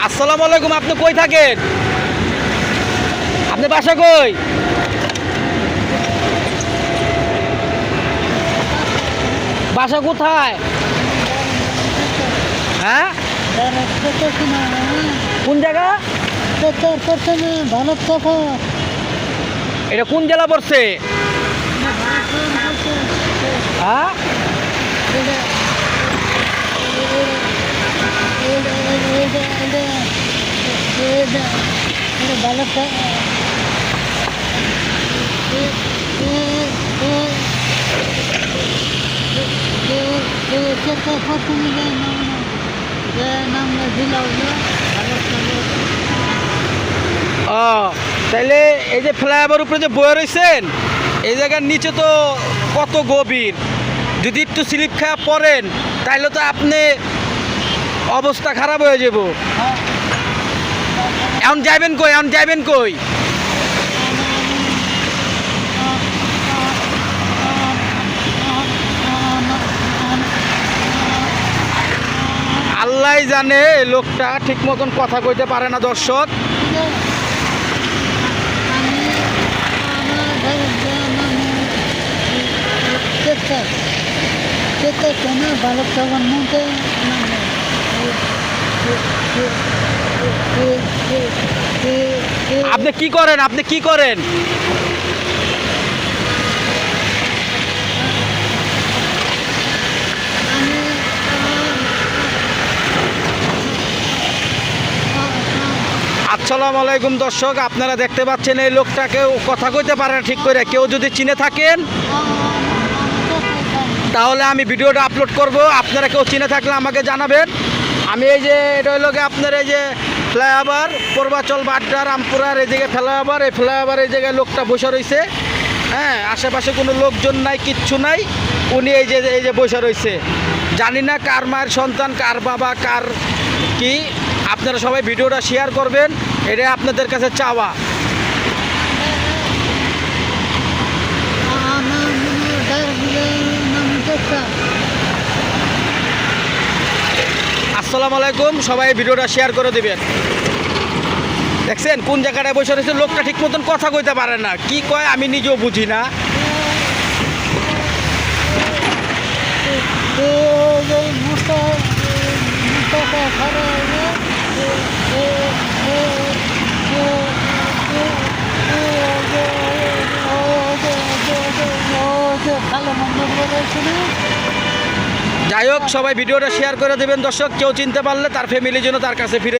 আসসালামু আলাইকুম। আপনি কই থাকেন? আপনি বাসা কই? বাসা কোথায়? হ্যাঁ, কোন জায়গা? এটা কোন জেলা পড়ছে? হ্যাঁ, ও তাইলে এই যে ফ্লাইওভার উপরে যে বয়ে রয়েছেন, এই জায়গার নিচে তো কত গভীর। যদি একটু স্লিপ খাওয়া পড়েন তাইলে তো আপনি অবস্থা খারাপ হয়ে যাব। এখন যাইবেন কই? এখন যাইবেন কই? আল্লাহ জানে, লোকটা ঠিক মতন কথা কইতে পারে না দর্শক। আপনি কি করেন? আপনি কি করেন? আসসালামু আলাইকুম দর্শক, আপনারা দেখতে পাচ্ছেন এই লোকটাকে কথা কইতে পারে না ঠিক করে। কেউ যদি চিনে থাকেন তাহলে আমি ভিডিওটা আপলোড করব। আপনারা কেউ চিনে থাকলে আমাকে জানাবেন। আমি এই যে এটা হইল গিয়ে আপনার এই যে ফ্লাইওভার পূর্বাচল বাড্ডা রামপুরার এই জায়গায় ফ্লাইওভার, এই ফ্লাইওভার এই জায়গায় লোকটা বসে রয়েছে। হ্যাঁ, আশেপাশে কোনো লোকজন নাই, কিচ্ছু নাই। উনি এই যে বসে রয়েছে। জানি না কার মায়ের সন্তান, কার বাবা, কার কি। আপনারা সবাই ভিডিওটা শেয়ার করবেন, এটা আপনাদের কাছে চাওয়া। আসসালামু আলাইকুম, সবাই ভিডিওটা শেয়ার করে দিবেন। দেখছেন কোন জায়গাটায় বসে রয়েছে? লোকটা ঠিক মতন কথা কইতে পারে না, কি কয় আমি নিজেও বুঝি না। যাই হোক, সবাই ভিডিওটা শেয়ার করে দেবেন দর্শক। কেউ চিনতে পারলে তার ফ্যামিলির জন্য তার কাছে ফিরে